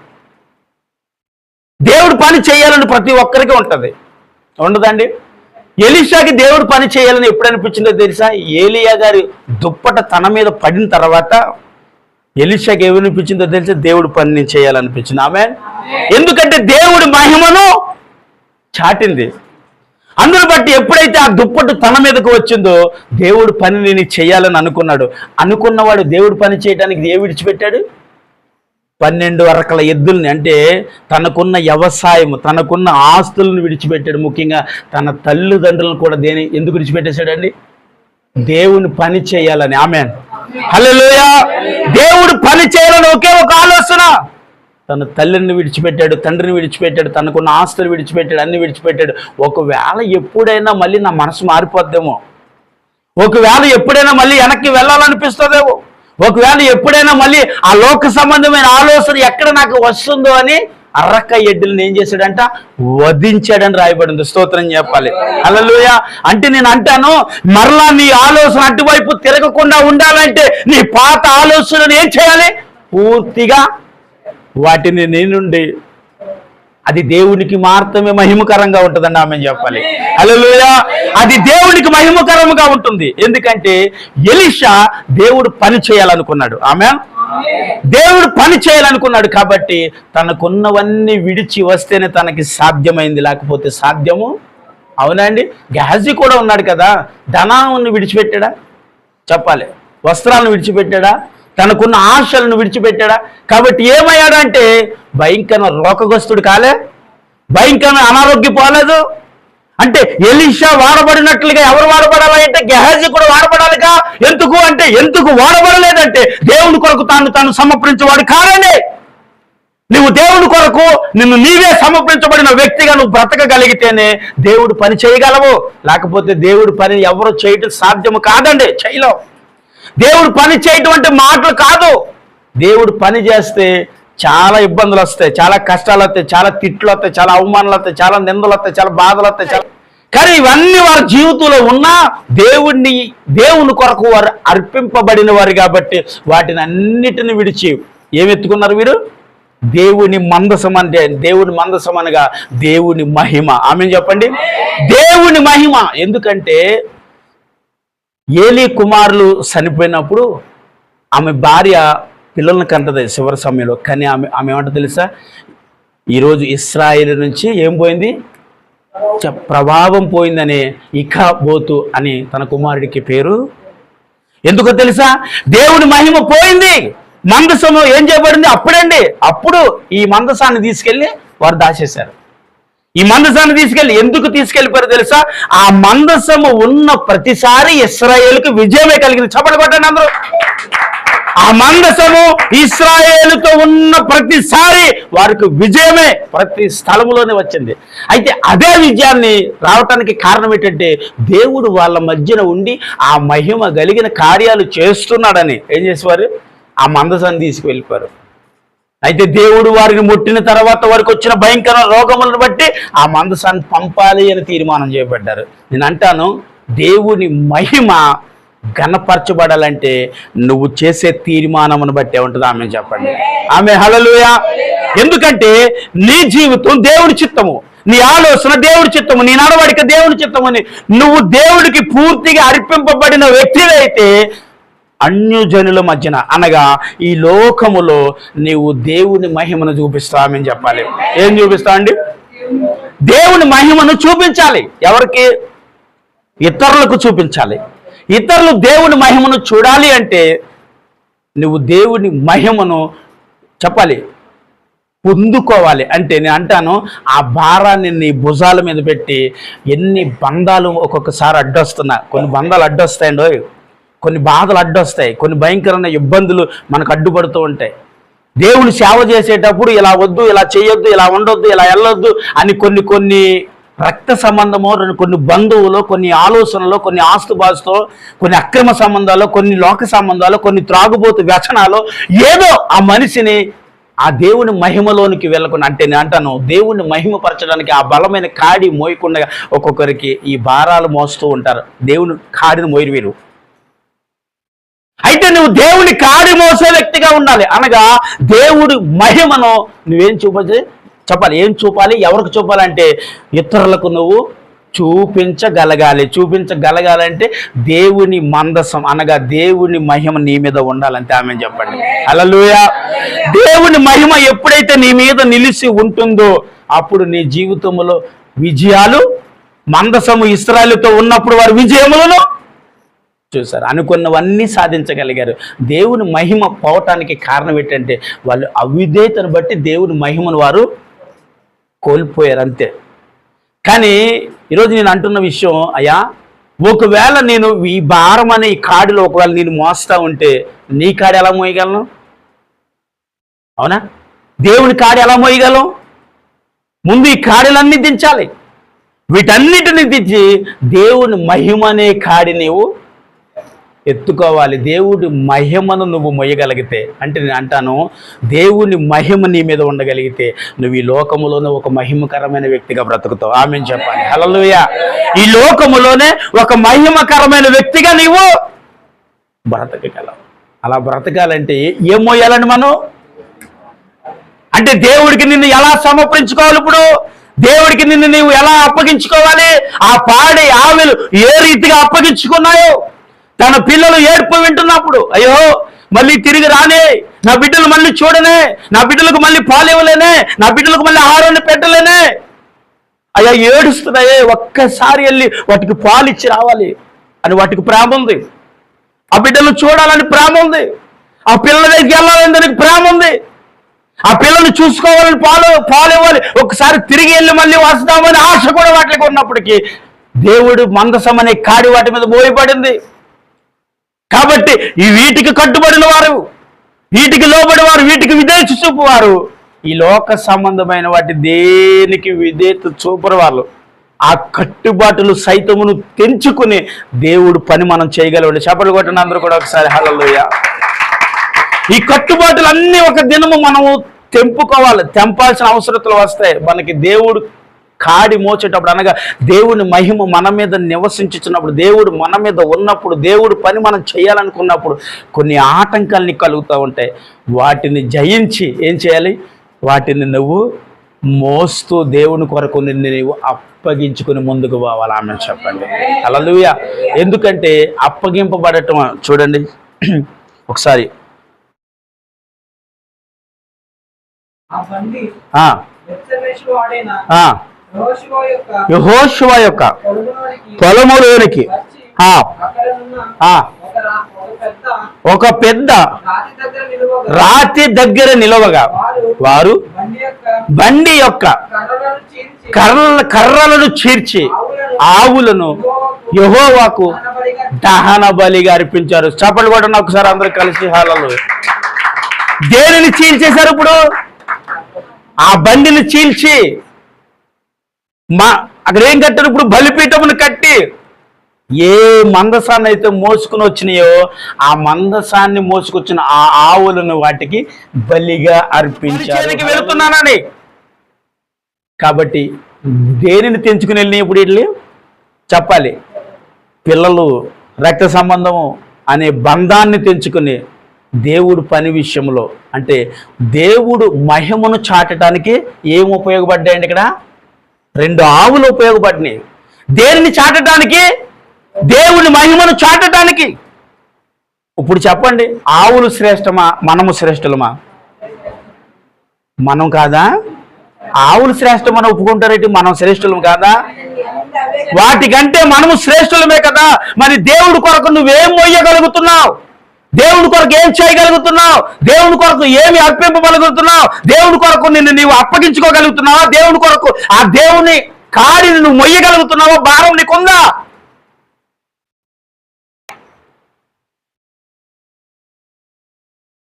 దేవుడి పని చేయాలని ప్రతి ఒక్కరికి ఉంటుంది, ఉండదండి? ఎలీషాకి దేవుడు పని చేయాలని ఎప్పుడు అనిపించిందో తెలుసా? ఏలియా గారి దుప్పట తన మీద పడిన తర్వాత ఎలీషాకి ఏమనిపించిందో తెలుసా? దేవుడి పని నేను చేయాలనిపించింది. ఆమేన్. ఎందుకంటే దేవుడి మహిమను చాటింది. అందును బట్టి ఎప్పుడైతే ఆ దుప్పటి తన మీదకు వచ్చిందో దేవుడి పని నేను చేయాలని అనుకున్నాడు. అనుకున్నవాడు దేవుడి పని చేయడానికి ఏ విడిచిపెట్టాడు? 12 రకాల ఎద్దుల్ని, అంటే తనకున్న వ్యవసాయము, తనకున్న ఆస్తులను విడిచిపెట్టాడు. ముఖ్యంగా తన తల్లిదండ్రులను కూడా ఎందుకు విడిచిపెట్టేశాడండి? దేవుని పని చేయాలని. ఆమేన్. హల్లెలూయా. దేవుడు పని చేయాలని ఒకే ఒక ఆలోచన. తన తల్లిని విడిచిపెట్టాడు, తండ్రిని విడిచిపెట్టాడు, తనకున్న ఆస్తులు విడిచిపెట్టాడు, అన్ని విడిచిపెట్టాడు. ఒకవేళ ఎప్పుడైనా మళ్ళీ నా మనసు మారిపోద్దేమో, ఒకవేళ ఎప్పుడైనా మళ్ళీ వెనక్కి వెళ్ళాలనిపిస్తుందేమో, ఒకవేళ ఎప్పుడైనా మళ్ళీ ఆ లోక సంబంధమైన ఆలోచన ఎక్కడ నాకు వస్తుందో అని అర్రక్క ఎడ్డులను ఏం చేశాడంట? వధించాడని రాయబడింది. స్తోత్రం చెప్పాలి. హల్లెలూయా. అంటే నేను అంటాను, మరలా నీ ఆలోచన అటువైపు తిరగకుండా ఉండాలంటే నీ పాత ఆలోచనను ఏం చేయాలి? పూర్తిగా వాటిని నీ నుండి, అది దేవునికి మాత్రమే మహిమకరంగా ఉంటుందండి. ఆమె చెప్పాలి. హల్లెలూయా. అది దేవునికి మహిమకరంగా ఉంటుంది. ఎందుకంటే ఎలీషా దేవుడు పని చేయాలనుకున్నాడు. ఆమేన్. దేవుడు పని చేయాలనుకున్నాడు కాబట్టి తనకున్నవన్నీ విడిచి వస్తేనే తనకి సాధ్యమైంది, లేకపోతే సాధ్యము. అవునండి. గెహజీ కూడా ఉన్నాడు కదా, ధనాన్ని విడిచిపెట్టాడా? చెప్పాలి. వస్త్రాలను విడిచిపెట్టాడా? తనకున్న ఆశలను విడిచిపెట్టాడా? కాబట్టి ఏమయ్యాడంటే భయంకరమైన రోగగ్రస్తుడు కాలే, భయంకరమైన అనారోగ్యం పోలేదు. అంటే ఎలీషా వాడబడినట్లుగా ఎవరు వాడబడాలి అంటే గెహజీ కూడా వాడబడాలిగా. ఎందుకు వాడబడలేదంటే దేవుని కొరకు తాను సమర్పించేవాడు కాదండి. నువ్వు దేవుని కొరకు నిన్ను నీవే సమర్పించబడిన వ్యక్తిగా నువ్వు బ్రతకగలిగితేనే దేవుడు పని చేయగలవు, లేకపోతే దేవుడి పని ఎవరు చేయటం సాధ్యము కాదండి, చేయలేవు. దేవుడు పని చేయటం అంటే మాటలు కాదు. దేవుడు పని చేస్తే చాలా ఇబ్బందులు వస్తాయి, చాలా కష్టాలు వస్తాయి, చాలా తిట్లు వస్తాయి, చాలా అవమానాలు వస్తాయి, చాలా నిందలు వస్తాయి, చాలా బాధలు వస్తాయి, చాలా. కానీ ఇవన్నీ వారి జీవితంలో ఉన్నా దేవుని కొరకు వారు అర్పింపబడిన వారు కాబట్టి వాటిని అన్నిటిని విడిచి ఏమెత్తుకున్నారు వీరు? దేవుని మందసం. అంటే దేవుని మందసం అనగా దేవుని మహిమ. ఆమె చెప్పండి, దేవుని మహిమ. ఎందుకంటే ఏలీ కుమారులు చనిపోయినప్పుడు ఆమె భార్య పిల్లలను కంటది చివరి సమయంలో. కానీ ఆమె ఏమంటో తెలుసా? ఈరోజు ఇశ్రాయేలు నుంచి ఏం పోయింది? ప్రభావం పోయిందని ఇఖబోతు అని తన కుమారుడికి పేరు. ఎందుకో తెలుసా? దేవుని మహిమ పోయింది. మందసము ఏం చేయబడింది? అప్పుడు ఈ మందసాన్ని తీసుకెళ్ళి వారు దాచేశారు. ఈ మందసాన్ని తీసుకెళ్ళి ఎందుకు తీసుకెళ్ళిపోయారు తెలుసా? ఆ మందసము ఉన్న ప్రతిసారి ఇశ్రాయేలుకు విజయమే కలిగింది. చప్పట్లు కొట్టండి అందరూ. ఆ మందసము ఇశ్రాయేలుతో ఉన్న ప్రతిసారి వారికి విజయమే ప్రతి స్థలంలోనే వచ్చింది. అయితే అదే విజయాన్ని రావటానికి కారణం ఏంటంటే దేవుడు వాళ్ళ మధ్యన ఉండి ఆ మహిమ కలిగిన కార్యాలు చేస్తున్నాడని ఏం చేసేవారు? ఆ మందసాన్ని తీసుకువెళ్ళిపోయారు. అయితే దేవుడు వారిని ముట్టిన తర్వాత వారికి వచ్చిన భయంకర రోగములను బట్టి ఆ మందసాన్ని పంపాలి అని తీర్మానం చేయబడ్డారు. నేను అంటాను, దేవుని మహిమ ఘనపరచబడాలంటే నువ్వు చేసే తీర్మానమును బట్టే ఉంటుంది. ఆమె చెప్పండి, ఆమె హల్లెలూయా. ఎందుకంటే నీ జీవితం దేవుడి చిత్తము, నీ ఆలోచన దేవుడి చిత్తము, నీ నడవడిక దేవుడి చిత్తమని నువ్వు దేవుడికి పూర్తిగా అర్పింపబడిన వ్యక్తివైతే అన్యజనుల మధ్యన అనగా ఈ లోకములో నీవు దేవుని మహిమను చూపిస్తావు. ఆమె చెప్పాలి. ఏం చూపిస్తావు అండి? దేవుని మహిమను చూపించాలి. ఎవరికి? ఇతరులకు చూపించాలి. ఇతరులు దేవుని మహిమను చూడాలి అంటే నువ్వు దేవుని మహిమను చెప్పాలి, పొందుకోవాలి. అంటే నేను అంటాను, ఆ భారాన్ని నీ భుజాల మీద పెట్టి ఎన్ని బంధాలు ఒక్కొక్కసారి అడ్డొస్తున్నా, కొన్ని బంధాలు అడ్డొస్తాయండో, కొన్ని బాధలు అడ్డొస్తాయి, కొన్ని భయంకరమైన ఇబ్బందులు మనకు అడ్డుపడుతూ ఉంటాయి. దేవుని సేవ చేసేటప్పుడు ఇలా వద్దు, ఇలా చేయొద్దు, ఇలా ఉండొద్దు, ఇలా వెళ్ళొద్దు అని కొన్ని రక్త సంబంధము, కొన్ని బంధువులు, కొన్ని ఆలోచనలు, కొన్ని ఆస్తుపాస్తులు, కొన్ని అక్రమ సంబంధాలు, కొన్ని లోక సంబంధాలు, కొన్ని త్రాగుబోతు వ్యసనాలు, ఏదో ఆ మనిషిని ఆ దేవుని మహిమలోనికి వెళ్ళకుండా. అంటే నేను అంటాను, దేవుని మహిమపరచడానికి ఆ బలమైన కాడి మోయకుండా ఒక్కొక్కరికి ఈ భారాలు మోస్తూ ఉంటారు. దేవుని కాడిని మోయరు వీరు. అయితే నువ్వు దేవుని కాడి మోసే వ్యక్తిగా ఉండాలి. అనగా దేవుడి మహిమను నువ్వేం చెప్పాలి? ఏం చూపాలి? ఎవరికి చూపాలంటే ఇతరులకు నువ్వు చూపించగలగాలి. చూపించగలగాలంటే దేవుని మందసం అనగా దేవుని మహిమ నీ మీద ఉండాలంటే. ఆమె చెప్పండి, హల్లెలూయా. దేవుని మహిమ ఎప్పుడైతే నీ మీద నిలిచి ఉంటుందో అప్పుడు నీ జీవితంలో విజయాలు. మందసము ఇశ్రాయేలుతో ఉన్నప్పుడు వారి విజయములను చూశారు, అనుకున్నవన్నీ సాధించగలిగారు. దేవుని మహిమ పోవటానికి కారణం ఏంటంటే వాళ్ళు అవిధేయతను బట్టి దేవుని మహిమను వారు కోల్పోయారు, అంతే. కానీ ఈరోజు నేను అంటున్న విషయం, అయ్యా, ఒకవేళ నేను ఈ భారం అనే ఈ కాడిలో ఒకవేళ నేను మోస్తా ఉంటే నీ కాడి ఎలా మోయగలను? అవునా? దేవుని కాడి ఎలా మోయగలం? ముందు ఈ కాడిలన్నీ దించాలి. వీటన్నిటిని దించి దేవుని మహిమ అనే కాడి నీవు ఎత్తుకోవాలి. దేవుడి మహిమను నువ్వు మొయ్యగలిగితే, అంటే నేను అంటాను, దేవుని మహిమ నీ మీద ఉండగలిగితే నువ్వు ఈ లోకములోనే ఒక మహిమకరమైన వ్యక్తిగా బ్రతుకుతావు. ఆమె చెప్పాలి, హల్లెలూయా. ఈ లోకములోనే ఒక మహిమకరమైన వ్యక్తిగా నీవు బ్రతకగలవు. అలా బ్రతకాలంటే ఏం మోయాలని మనం? అంటే దేవుడికి నిన్ను ఎలా సమర్పించుకోవాలి? ఇప్పుడు దేవుడికి నిన్ను నీవు ఎలా అప్పగించుకోవాలి? ఆ పాడి ఆవులు ఏ రీతిగా అప్పగించుకున్నాయో, తన పిల్లలు ఏడుపు వింటున్నప్పుడు, అయ్యో మళ్ళీ తిరిగి రానే, నా బిడ్డలు మళ్ళీ చూడనే, నా బిడ్డలకు మళ్ళీ పాలు ఇవ్వలేనే, నా బిడ్డలకు మళ్ళీ ఆహారాన్ని పెట్టలేనే, అయ్యా ఏడుస్తున్నాయే, ఒక్కసారి వెళ్ళి వాటికి పాలు ఇచ్చి రావాలి అని వాటికి ప్రేమ ఉంది. ఆ బిడ్డలు చూడాలని ప్రేమ ఉంది. ఆ పిల్లల దగ్గరికి వెళ్ళాలని దానికి ప్రేమ ఉంది. ఆ పిల్లల్ని చూసుకోవాలని పాలు ఇవ్వాలి, ఒకసారి తిరిగి వెళ్ళి మళ్ళీ వస్తామని ఆశ కూడా వాటికి ఉన్నప్పటికీ దేవుడు మందసం అనే కాడి వాటి మీద మోయబడింది. కాబట్టి ఈ వీటికి కట్టుబడిన వారు, వీటికి లోబడి వారు, వీటికి విధేయత చూపువారు ఈ లోక సంబంధమైన వాటి దేనికి విధేయత చూపరు వాళ్ళు. ఆ కట్టుబాటులు సైతమును తెంచుకుని దేవుడు పని మనం చేయగలవండి. చప్పట్లు కొట్టిన అందరూ కూడా ఒకసారి హల్లెలూయా. ఈ కట్టుబాటులన్నీ ఒక దినము మనము తెంపుకోవాలి, తెంపాల్సిన అవసరతలు వస్తాయి మనకి. దేవుడు కాడి మోచేటప్పుడు, అనగా దేవుని మహిమ మన మీద నివసించుతున్నప్పుడు, దేవుడు మన మీద ఉన్నప్పుడు, దేవుడు పని మనం చేయాలనుకున్నప్పుడు కొన్ని ఆటంకాలని కలుగుతూ ఉంటాయి. వాటిని జయించి ఏం చేయాలి? వాటిని నువ్వు మోస్తూ దేవుని కొరకు నిన్ను నీవు అప్పగించుకుని ముందుకు పోవాలి. ఆమె చెప్పండి హల్లెలూయా. ఎందుకంటే అప్పగింపబడటం చూడండి ఒకసారి. యెహోషువ యొక్క పొలములోనికి ఒక పెద్ద రాతి దగ్గర నిలవగా వారు బండి యొక్క కర్రలను చీర్చి ఆవులను యెహోవాకు దహన బలిగా అర్పించారు. చప్పట్లు కొట్టండి ఒకసారి అందరూ కలిసి హల్లెలూయా. దేనిని చీల్చేశారు? ఇప్పుడు ఆ బండిని చీల్చి అక్కడ ఏం కట్టారు? ఇప్పుడు బలిపీఠమును కట్టి ఏ మందసాన్ని అయితే మోసుకుని వచ్చినాయో ఆ మందసాన్ని మోసుకొచ్చిన ఆ ఆవులను వాటికి బలిగా అర్పించారు. వెళుతున్నానని కాబట్టి దేనిని తెంచుకుని వెళ్ళినాయి ఇప్పుడు వీళ్ళు చెప్పాలి? పిల్లలు, రక్త సంబంధము అనే బంధాన్ని తెంచుకుని దేవుడు పని విషయంలో, అంటే దేవుడు మహిమను చాటడానికి ఏం ఉపయోగపడ్డాయండి? ఇక్కడ 2 ఆవులు ఉపయోగపడినాయి. దేనిని చాటడానికి? దేవుని మహిమను చాటడానికి. ఇప్పుడు చెప్పండి, ఆవులు శ్రేష్టమా, మనము శ్రేష్ఠులమా? మనం కాదా? ఆవులు శ్రేష్టమని ఒప్పుకుంటారేంటి? మనం శ్రేష్ఠులం కాదా? వాటికంటే మనము శ్రేష్ఠులమే కదా. మరి దేవుడి కొరకు నువ్వేం మొయ్యగలుగుతున్నావు? దేవుడి కొరకు ఏం చేయగలుగుతున్నావు? దేవుడి కొరకు ఏమి అర్పింపగలుగుతున్నావు? దేవుడి కొరకు నిన్ను నీవు అప్పగించుకోగలుగుతున్నావా? దేవుడి కొరకు ఆ దేవుని కాడిని నువ్వు మొయ్యగలుగుతున్నావా? భారం నీకుందా?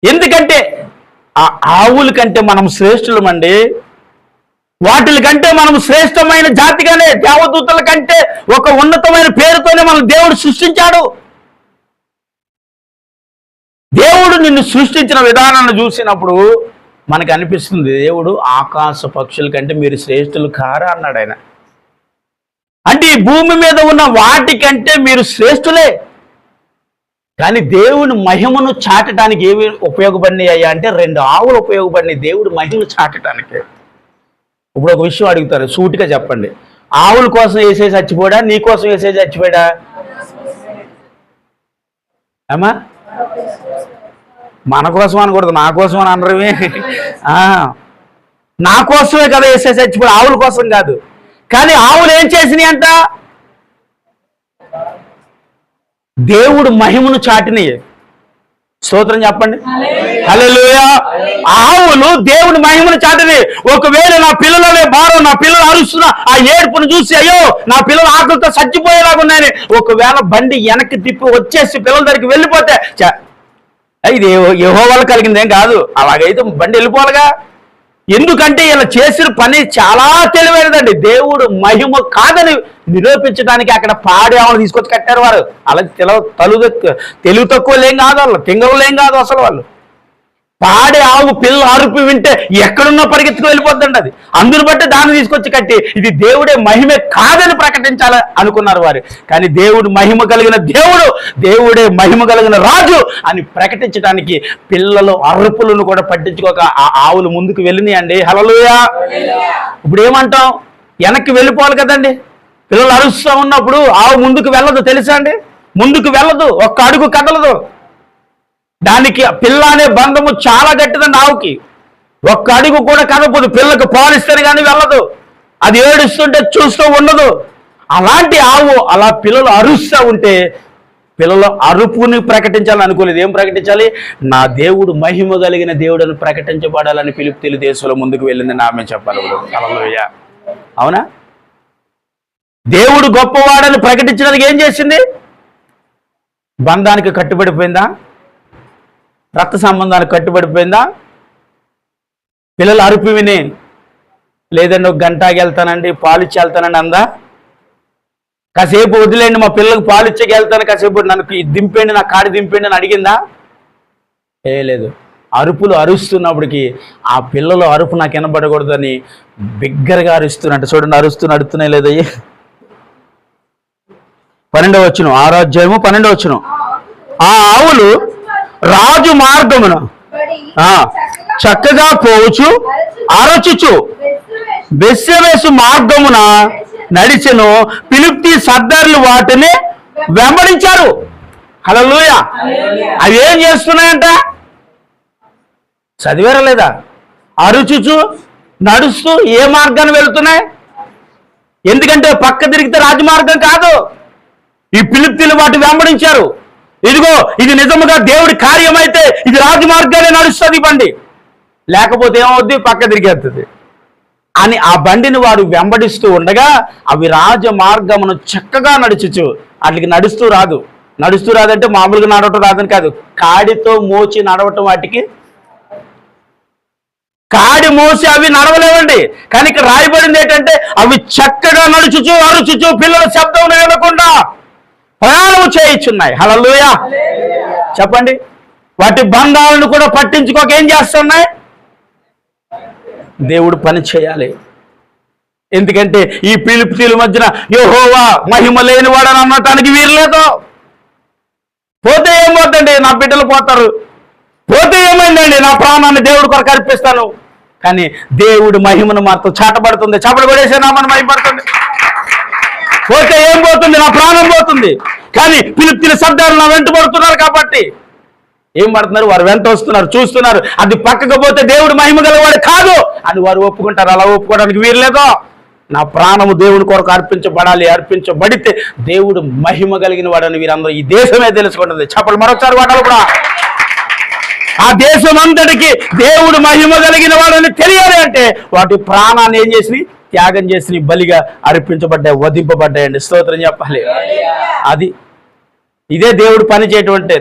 ఎందుకంటే ఆ ఆవుల కంటే మనం శ్రేష్ఠులమండి. వాటిల కంటే మనం శ్రేష్టమైన జాతిగానే, దేవదూతల కంటే ఒక ఉన్నతమైన పేరుతోనే మనం దేవుడు సృష్టించాడు. దేవుడు నిన్ను సృష్టించిన విధానాన్ని చూసినప్పుడు మనకు అనిపిస్తుంది, దేవుడు ఆకాశ పక్షుల కంటే మీరు శ్రేష్ఠులు కారా అన్నాడు ఆయన. అంటే ఈ భూమి మీద ఉన్న వాటికంటే మీరు శ్రేష్ఠులే. కానీ దేవుని మహిమను చాటడానికి ఏమి ఉపయోగపడినాయ్యా అంటే 2 ఆవులు ఉపయోగపడినాయి దేవుడు మహిమను చాటడానికి. ఇప్పుడు ఒక విషయం అడుగుతారు, సూటిగా చెప్పండి, ఆవుల కోసం వేసేసి చచ్చిపోడా, నీ కోసం వేసేసి చచ్చిపోయాడా? అమ్మా, మన కోసం అనకూడదు, నా కోసం అని అనరమే. నా కోసమే కదా వేసేసి చచ్చిపోయి, ఆవుల కోసం కాదు. కానీ ఆవులు ఏం చేసినాయి అంట? దేవుడు మహిమను చాటినాయి. స్తోత్రం చెప్పండి హల్లెలూయా. ఆవులు దేవుని మహిమను చాటినాయి. ఒకవేళ నా పిల్లలనే భారం, నా పిల్లలు అరుస్తున్నా ఆ ఏడుపును చూసి అయ్యో నా పిల్లలు ఆకలితో చచ్చిపోయేలాగున్నాయని ఒకవేళ బండి వెనక్కి తిప్పి వచ్చేసి పిల్లల దగ్గరికి వెళ్ళిపోతే ఇది యెహోవా కలిగిందేం కాదు. అలాగైతే బండి వెళ్ళిపోవాలిగా. ఎందుకంటే ఇలా చేసిన పని చాలా తెలివైనదండి. దేవుడు మహిమ కాదని నిరూపించడానికి అక్కడ పాడి ఆవులు తీసుకొచ్చి కట్టారు వారు. అలా తెలుగు తక్కువ లేం కాదు, వాళ్ళు తింగలు లేం కాదు అసలు. వాళ్ళు పాడి ఆవు పిల్ల అరుపు వింటే ఎక్కడున్నా పరిగెత్తుకు వెళ్ళిపోద్దండి అది. అందుని బట్టి దాన్ని తీసుకొచ్చి కట్టి ఇది దేవుడే మహిమే కాదని ప్రకటించాలి అనుకున్నారు వారు. కానీ దేవుడు మహిమ కలిగిన దేవుడు, దేవుడే మహిమ కలిగిన రాజు అని ప్రకటించడానికి పిల్లలు అరుపులను కూడా పట్టించుకోక ఆ ఆవులు ముందుకు వెళ్ళినాయి అండి. హల్లెలూయా. ఇప్పుడు ఏమంటాం? వెనక్కి వెళ్ళిపోవాలి కదండి. పిల్లలు అరుస్తూ ఉన్నప్పుడు ఆవు ముందుకు వెళ్ళదు, తెలుసా అండి? ముందుకు వెళ్ళదు, ఒక్క అడుగు కదలదు. దానికి పిల్ల అనే బంధము చాలా గట్టిదండి. ఆవుకి ఒక్క అడుగు కూడా కదపదు. పిల్లకు పాలిస్తేనే కానీ వెళ్ళదు. అది ఏడుస్తుంటే చూస్తూ ఉండదు. అలాంటి ఆవు అలా పిల్లలు అరుస్తూ ఉంటే పిల్లలు అరుపుని ప్రకటించాలని అనుకోలేదు. ఏం ప్రకటించాలి? నా దేవుడు మహిమ కలిగిన దేవుడని ప్రకటించబడాలని ఫిలిప్పీయుల దేశంలో ముందుకు వెళ్ళిందని ఆమె చెప్పాలి. హల్లెలూయా. అవునా? దేవుడు గొప్పవాడని ప్రకటించడానికి ఏం చేసింది? బంధానికి కట్టుబడిపోయిందా? రక్త సంబంధానికి కట్టుబడిపోయిందా? పిల్లలు అరుపు విని లేదండి ఒక గంటకి వెళ్తానండి, పాలిచ్చి వెళ్తానండి అందా? కాసేపు వదిలేండి, మా పిల్లలకు పాలిచ్చేకి వెళ్తాను, కాసేపు నన్ను దింపేయండి, నా కాడి దింపేయండి అని అడిగిందా? లేదు. అరుపులు అరుస్తున్నప్పటికీ ఆ పిల్లలు అరుపు నాకు వినబడకూడదని బిగ్గరగా అరుస్తున్నట్టు చూడండి, అరుస్తున్నాయి లేదయ్యి. 12వ వచనం, 6వ అధ్యాయము 12వ వచనం. ఆ ఆవులు రాజు మార్గమున చక్కగా పోవచ్చు అరచుచు బెస్సెమెసు మార్గమున నడిచెను. ఫిలిష్తీ సర్దారులు వాటిని వెంబడించారు. హల్లెలూయా. అవి ఏం చేస్తున్నాయంట? చదివారా లేదా? అరుచుచు నడుస్తూ ఏ మార్గాన్ని వెళుతున్నాయి? ఎందుకంటే పక్క తిరిగితే రాజమార్గం కాదు. ఈ ఫిలిష్తీయులు వాటి వెంబడించారు. ఇదిగో ఇది నిజముగా దేవుడి కార్యమైతే ఇది రాజమార్గాన్ని నడుస్తుంది బండి, లేకపోతే ఏమవుద్ది? పక్క తిరిగేస్తుంది అని ఆ బండిని వారు వెంబడిస్తూ ఉండగా అవి రాజమార్గమును చక్కగా నడుచుచు, వాటికి నడుస్తూ రాదంటే మామూలుగా నడవటం రాదని కాదు, కాడితో మోచి నడవటం. వాటికి కాడి మోసి అవి నడవలేవండి. కానీ ఇక్కడ రాయబడింది ఏంటంటే అవి చక్కగా నడుచుచు అరుచుచు పిల్లల శబ్దం వినకుండా ప్రయాణం చేయించున్నాయి. హల్లెలూయా చెప్పండి. వాటి బంధాలను కూడా పట్టించుకోక ఏం చేస్తున్నాయి? దేవుడు పని చేయాలి. ఎందుకంటే ఈ ఫిలిష్తీయుల మధ్యన యెహోవా మహిమ లేనివాడని అనటానికి వీరు లేదు. పోతే ఏమవుతుందండి? నా బిడ్డలు పోతారు. పోతే ఏమైందండి? నా ప్రాణాన్ని దేవుడి కొరకు అర్పిస్తాను. కానీ దేవుడి మహిమను మాత్రం చాటబడుతుంది. చాపలు పడేసే నామని మహిమపడుతుంది. పోతే ఏం పోతుంది? నా ప్రాణం పోతుంది. కానీ ఫిలిష్తీయుల సర్దారులు నా వెంట పడుతున్నారు కాబట్టి ఏం పడుతున్నారు? వారు వెంట వస్తున్నారు, చూస్తున్నారు. అది పక్కకు పోతే దేవుడు మహిమ గలవాడు కాదు అని వారు ఒప్పుకుంటారు. అలా ఒప్పుకోవడానికి వీరు లేదో. నా ప్రాణము దేవుని కొరకు అర్పించబడాలి, అర్పించబడితే దేవుడు మహిమ కలిగిన వాడని వీరందరూ ఈ దేశమే తెలుసుకుంటుంది. చెప్పలు మరొకసారి వాడాలి కూడా. ఆ దేశం అంతటికి దేవుడు మహిమ కలిగిన వాడని తెలియాలి అంటే వాటి ప్రాణాన్ని ఏం చేసి త్యాగం చేసి బలిగా అర్పించబడ్డాయి, వధింపబడ్డాయండి. స్తోత్రం చెప్పాలి. ఇదే దేవుడు పని చేయటువంటి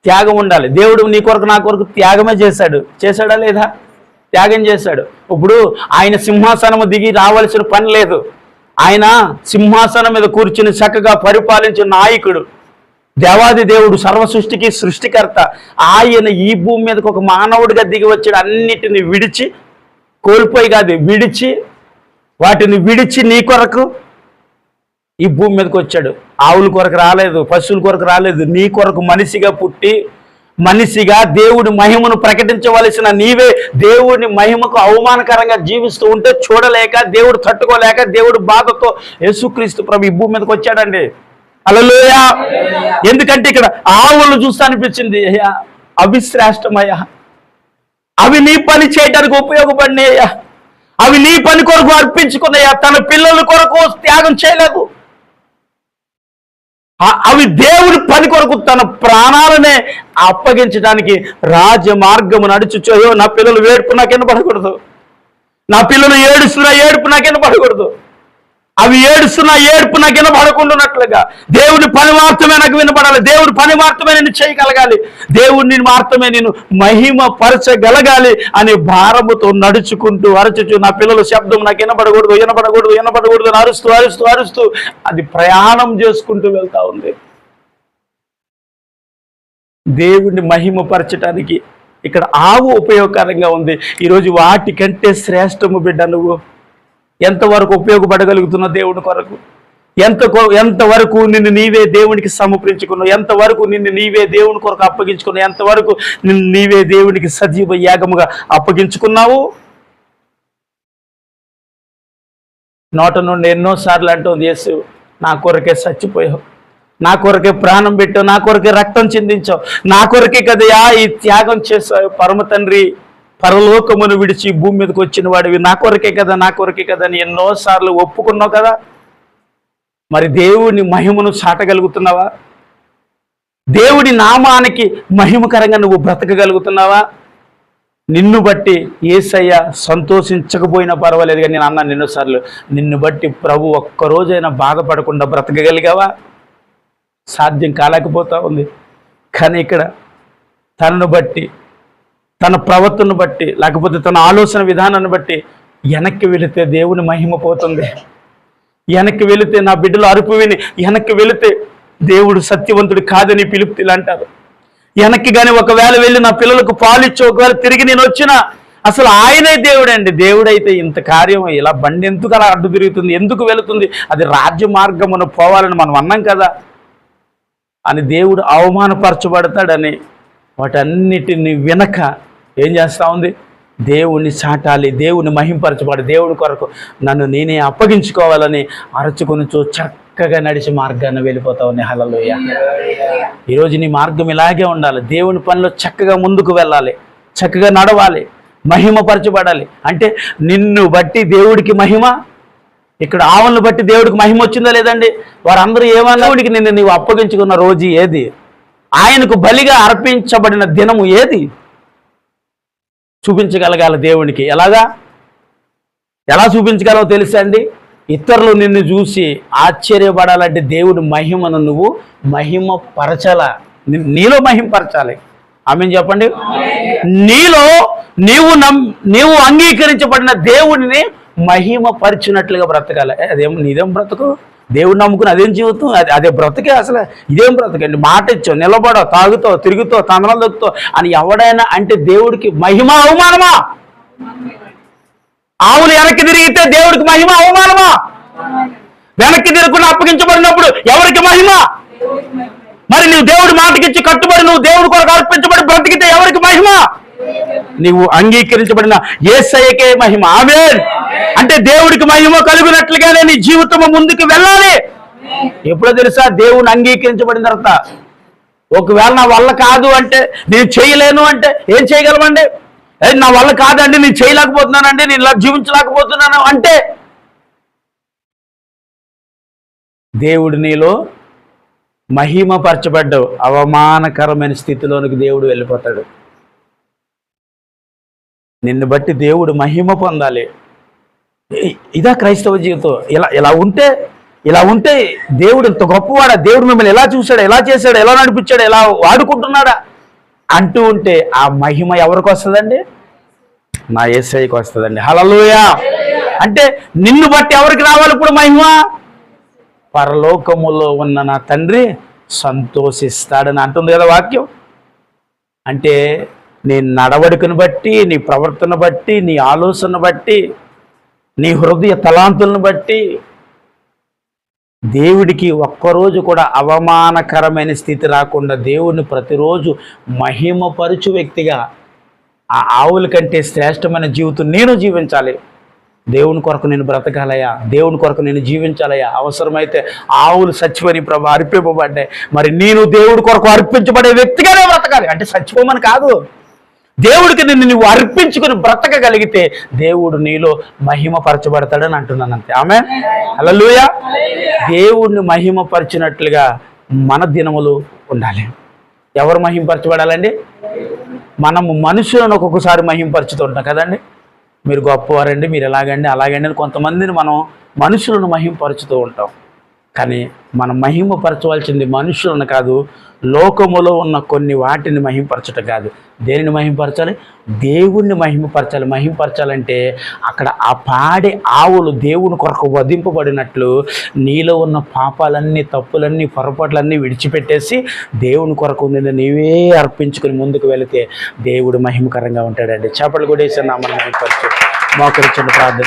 త్యాగం ఉండాలి. దేవుడు నీ కొరకు నా కొరకు త్యాగమే చేశాడా లేదా? త్యాగం చేశాడు. ఇప్పుడు ఆయన సింహాసనము దిగి రావాల్సిన పని లేదు. ఆయన సింహాసనం మీద కూర్చుని చక్కగా పరిపాలించిన నాయకుడు, దేవాది దేవుడు, సర్వ సృష్టికి సృష్టికర్త. ఆయన ఈ భూమి మీదకి ఒక మానవుడిగా దిగి వచ్చాడు. అన్నిటిని కోల్పోయి కాదు, వాటిని విడిచి నీ కొరకు ఈ భూమి మీదకి వచ్చాడు. ఆవుల కొరకు రాలేదు, పశువుల కొరకు రాలేదు, నీ కొరకు మనిషిగా పుట్టి మనిషిగా దేవుడి మహిమను ప్రకటించవలసిన నీవే దేవుడి మహిమకు అవమానకరంగా జీవిస్తూ ఉంటే చూడలేక, దేవుడు తట్టుకోలేక, దేవుడు బాధతో యేసుక్రీస్తు ప్రభు ఈ భూమి మీదకి వచ్చాడండి. హల్లెలూయా. ఎందుకంటే ఇక్కడ ఆవులను చూస్తే అనిపించింది, అవి శ్రేష్టమయ్యా, అవి నీ పని చేయడానికి ఉపయోగపడినాయ్యా, అవి నీ పని కొరకు అర్పించుకున్నాయా. తన పిల్లల కొరకు త్యాగం చేయలేదు. అవి దేవుడి పని కొరకు తన ప్రాణాలనే అప్పగించడానికి రాజమార్గము నడుచుచో. నా పిల్లలు ఏడుపు నాకు వినపడకూడదు, నా పిల్లలు ఏడుస్తున్నా ఏడుపు నాకు వినపడకూడదు, అవి ఏడుస్తున్నా ఏడుపు నాకు వినపడకుండాన్నట్లుగా దేవుడి పని మాత్రమే నాకు వినపడాలి, దేవుడి పని మాత్రమే నేను చేయగలగాలి, దేవుడిని మాత్రమే నేను మహిమ పరచగలగాలి అనే భారముతో నడుచుకుంటూ అరచుచు నా పిల్లల శబ్దం నాకు వినపడకూడదు అరుస్తూ అది ప్రయాణం చేసుకుంటూ వెళ్తా ఉంది. దేవుడిని మహిమ పరచటానికి ఇక్కడ ఆవు ఉపయోగకరంగా ఉంది. ఈరోజు వాటికంటే శ్రేష్టము బిడ్డ నువ్వు. ఎంతవరకు ఉపయోగపడగలుగుతున్నావు దేవుడి కొరకు? ఎంతవరకు నిన్ను నీవే దేవునికి సమర్పించుకున్నావు? ఎంతవరకు నిన్ను నీవే దేవుని కొరకు అప్పగించుకున్నావు? ఎంతవరకు నిన్ను నీవే దేవునికి సజీవ యాగముగా అప్పగించుకున్నావు? నోట నుండి ఎన్నోసార్లు అంటుంది యేసు, నా కొరకే చచ్చిపోయావు, నా కొరకే ప్రాణం పెట్టావు, నా కొరకే రక్తం చిందించావు, నా కొరకే కదయా ఈ త్యాగం చేసావు. పరమ తండ్రి పరలోకమును విడిచి భూమి మీదకి వచ్చిన వాడివి నా కొరకే కదా అని ఎన్నోసార్లు ఒప్పుకున్నావు కదా. మరి దేవుని మహిమను చాటగలుగుతున్నావా? దేవుడి నామానికి మహిమకరంగా నువ్వు బ్రతకగలుగుతున్నావా? నిన్ను బట్టి యేసయ్య సంతోషించకపోయినా పర్వాలేదు, కానీ నేను అన్నాను ఎన్నోసార్లు, నిన్ను బట్టి ప్రభు ఒక్కరోజైనా బాధపడకుండా బ్రతకగలిగావా? సాధ్యం కాలేకపోతా ఉంది. కానీ ఇక్కడ తనను బట్టి, తన ప్రవర్తనను బట్టి, లేకపోతే తన ఆలోచన విధానాన్ని బట్టి వెనక్కి వెళితే దేవుని మహిమ పోతుంది. వెనక్కి వెళితే నా బిడ్డలు అరుపు విని వెనక్కి వెళితే దేవుడు సత్యవంతుడు కాదని ఫిలిష్తీయులు అంటారు. వెనక్కి కానీ ఒకవేళ వెళ్ళి నా పిల్లలకు పాలిచ్చి ఒకవేళ తిరిగి నేను వచ్చినా అసలు ఆయనే దేవుడండి. దేవుడైతే ఇంత కార్యం ఇలా బండి ఎందుకు అలా అడ్డు తిరుగుతుంది, ఎందుకు వెళుతుంది, అది రాజ్య మార్గమున పోవాలని మనం అన్నాం కదా అని దేవుడు అవమానపరచబడతాడని వాటన్నిటిని వినక ఏం చేస్తూ ఉంది, దేవుణ్ణి చాటాలి, దేవుని మహింపరచబడి దేవుడి కొరకు నన్ను నేనే అప్పగించుకోవాలని అరచుకొనిచో చక్కగా నడిచి మార్గాన్ని వెళ్ళిపోతా ఉంది. హల్లెలూయా. ఈరోజు నీ మార్గం ఇలాగే ఉండాలి. దేవుని పనిలో చక్కగా ముందుకు వెళ్ళాలి, చక్కగా నడవాలి, మహిమపరచబడాలి. అంటే నిన్ను బట్టి దేవుడికి మహిమ, ఇక్కడ ఆవులను బట్టి దేవుడికి మహిమ వచ్చిందా లేదండి? వారందరూ ఏమన్నా దేవుడికి నిన్ను నీవు అప్పగించుకున్న రోజు ఏది? ఆయనకు బలిగా అర్పించబడిన దినము ఏది? చూపించగలగాలి దేవునికి. ఎలా చూపించగలవో తెలుసా అండి? ఇతరులు నిన్ను చూసి ఆశ్చర్యపడాలంటే దేవుడి మహిమను నువ్వు మహిమపరచాలా, నీలో మహిమపరచాలి. ఆమేన్ చెప్పండి. నీలో నీవు అంగీకరించబడిన దేవుడిని మహిమపరిచినట్లుగా బ్రతకాలి. నీదేం బ్రతుకు? దేవుడు నమ్ముకుని అదేం జీవితం? అదే బ్రతుకే. అసలు ఇదేం బ్రతుకండి? మాట ఇచ్చావు, నిలబడవు, తాగుతావు, తిరుగుతావు, తందనాలు దొక్కుతావు అని ఎవడైనా అంటే దేవుడికి మహిమ అవమానమా? ఆవులు వెనక్కి తిరిగితే దేవుడికి మహిమ అవమానమా? వెనక్కి తిరగకుండా అప్పగించబడినప్పుడు ఎవరికి మహిమ? మరి నువ్వు దేవుడి మాటకిచ్చి కట్టుబడి నువ్వు దేవుడి కొరకు అర్పించబడి బ్రతికితే ఎవరికి మహిమ? నీవు అంగీకరించబడిన యేసయ్యకే మహిమ. ఆమేన్. అంటే దేవుడికి మహిమ కలుగునట్లుగానే నీ జీవితం ముందుకు వెళ్ళాలి. ఎప్పుడో తెలుసా? దేవుని అంగీకరించబడిన తర్వాత ఒకవేళ నా వల్ల కాదు అంటే, నేను చేయలేను అంటే ఏం చేయగలమండి? నా వల్ల కాదండి, నేను చేయలేకపోతున్నానండి, నేను ఇలా జీవించలేకపోతున్నాను అంటే దేవుడు నీలో మహిమపరచబడ్డావు. అవమానకరమైన స్థితిలోనికి దేవుడు వెళ్ళిపోతాడు. నిన్ను బట్టి దేవుడు మహిమ పొందాలి. ఇదా క్రైస్తవ జీవితం. ఇలా ఉంటే దేవుడు ఇంత గొప్పవాడా, దేవుడు మిమ్మల్ని ఎలా చూశాడా, ఎలా చేశాడా, ఎలా నడిపించాడా, ఎలా వాడుకుంటున్నాడా అంటూ ఉంటే ఆ మహిమ ఎవరికి వస్తుందండి? నా యేసయ్యకి వస్తుందండి. హల్లెలూయా. అంటే నిన్ను బట్టి ఎవరికి రావాలి ఇప్పుడు మహిమ? పరలోకములో ఉన్న నా తండ్రి సంతోషిస్తాడని అంటుంది కదా వాక్యం. అంటే నీ నడవడికను బట్టి, నీ ప్రవర్తన బట్టి, నీ ఆలోచన బట్టి, నీ హృదయ తలాంతులను బట్టి దేవుడికి ఒక్కరోజు కూడా అవమానకరమైన స్థితి రాకుండా దేవుడిని ప్రతిరోజు మహిమపరచు వ్యక్తిగా ఆ ఆవుల కంటే శ్రేష్టమైన జీవితం నేను జీవించాలి. దేవుని కొరకు నేను బ్రతకాలయ్యా, దేవుని కొరకు నేను జీవించాలయ్యా. అవసరమైతే ఆవులు చచ్చిపోయి ప్రభు అర్పింపబడ్డాయి, మరి నేను దేవుడి కొరకు అర్పించబడే వ్యక్తిగానే బ్రతకాలి. అంటే చచ్చిపోమని కాదు, దేవుడికి నిన్ను నువ్వు అర్పించుకుని బ్రతకగలిగితే దేవుడు నీలో మహిమపరచబడతాడని అంటున్నాను అంతే. ఆమేన్. హల్లెలూయా. దేవుడిని మహిమపరిచినట్లుగా మన దినములు ఉండాలి. ఎవరు మహిమపరచబడాలండి? మనము మనుషులను ఒక్కొక్కసారి మహిమపరుచుతుంటాం కదండి. మీరు గొప్పవారండి, మీరు ఎలాగండి, అలాగండి అని కొంతమందిని మనం మనుషులను మహిమపరుచుతూ ఉంటాం. కానీ మనం మహిమపరచవలసింది మనుషులను కాదు, లోకములో ఉన్న కొన్ని వాటిని మహిమపరచటం కాదు. దేనిని మహిమపరచాలి? దేవుణ్ణి మహిమపరచాలి. మహిమపరచాలంటే అక్కడ ఆ పాడే ఆవులు దేవుని కొరకు వధింపబడినట్లు నీలో ఉన్న పాపాలన్నీ, తప్పులన్నీ, పొరపాట్లన్నీ విడిచిపెట్టేసి దేవుని కొరకు నిన్ను నీవే అర్పించుకుని ముందుకు వెళితే దేవుడు మహిమకరంగా ఉంటాడండి. చేపలు కూడా వేసిన నామని మహిమపరచు. మోకరించండి, ప్రార్థన.